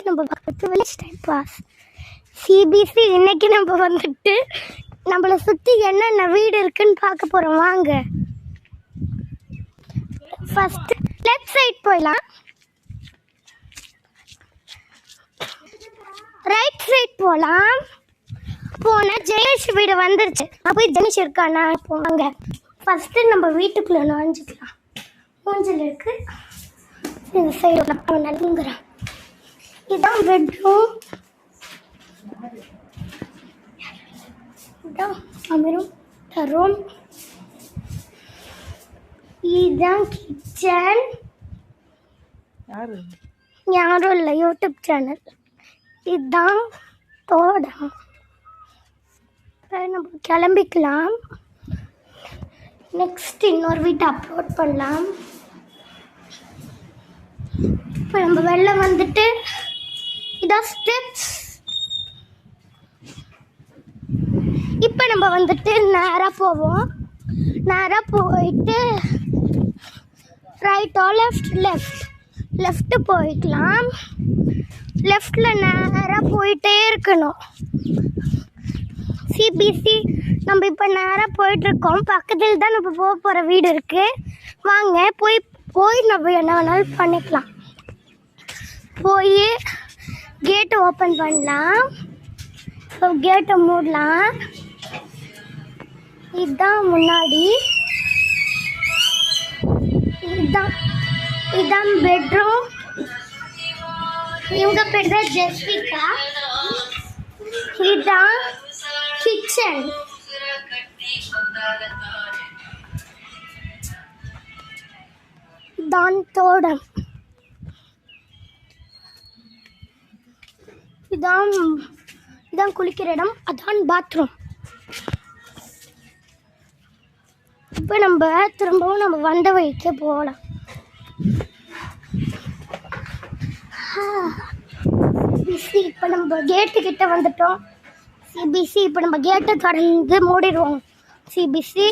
நம்ம பார்த்து village time pass CBC. இன்னைக்கு நம்ம வந்துட்டு நம்மளை சுற்றி என்னென்ன வீடு இருக்குன்னு பார்க்க போகிறோம். வாங்க ஃபஸ்ட்டு லெஃப்ட் சைட் போயிடலாம். ரைட் சைட் போகலாம். போனால் ஜெயேஷ் வீடு வந்துருச்சு. போய் ஜெயேஷ் இருக்காண்ணா போவாங்க. ஃபஸ்ட்டு நம்ம வீட்டுக்குள்ளே நுழைஞ்சிக்கலாம். ஊஞ்சல் இருக்கு. இந்த சைடு நலுங்குறான். இதுதான் பெட்ரூம். இதுதான் அமரும் ரூம். இதுதான் கிச்சன். யாரும் இல்லை, யூடியூப் சேனல். இதுதான் தோட்டம். நம்ம கிளம்பிக்கலாம். நெக்ஸ்ட் இன்னொரு வீட்டை அப்லோட் பண்ணலாம். இப்போ நம்ம வெளில வந்துட்டு இதான் ஸ்டெப்ஸ். இப்போ நம்ம வந்துட்டு நேராக போவோம். நேராக போயிட்டு ரைட்டோ லெஃப்ட்டு போய்க்கலாம். லெஃப்டில் நேராக போயிட்டே இருக்கணும். சிபிசி நம்ம இப்போ நேராக போயிட்டுருக்கோம். பக்கத்தில் தான் நம்ம போக போகிற வீடு இருக்குது. வாங்க போய் நம்ம என்ன வேணாலும் பண்ணிக்கலாம். போய் கேட்டை ஓப்பன் பண்ணலாம். இப்போ கேட்டை மூடலாம். இதுதான் முன்னாடி. இதுதான் பெட்ரூம். இவங்க பேர் தான் ஜெஸ்விகா. இதுதான் கிச்சன். இதுதான் தோட்டம். இதான் குளிக்கிற இடம். அதான் பாத்ரூம். இப்போ நம்ம திரும்பவும் நம்ம வந்த வழிக்கே போகலாம். சிபிசி இப்போ நம்ம கேட்டுக்கிட்ட வந்துட்டோம். சிபிசி இப்போ நம்ம கேட்டை தொடர்ந்து மூடிடுவோம். சிபிசி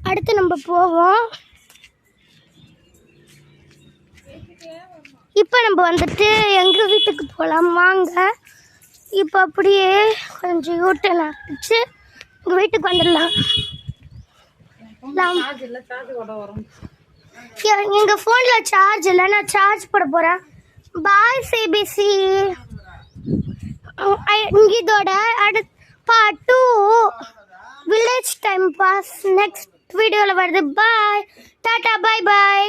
அடுத்து நம்ம போவோம். இப்போ நம்ம வந்துட்டு எங்கள் வீட்டுக்கு போகலாம். வாங்க இப்போ அப்படியே கொஞ்சம் யூட்டன் ஆகிடுச்சு. எங்கள் வீட்டுக்கு வந்துடலாம். எங்கள் ஃபோனில் சார்ஜ் இல்லை. நான் சார்ஜ் போட போகிறேன். Bye CBC. இதோட part 2 village time pass next வீடியோவில் வருது. பாய், டாட்டா, பாய் பாய்.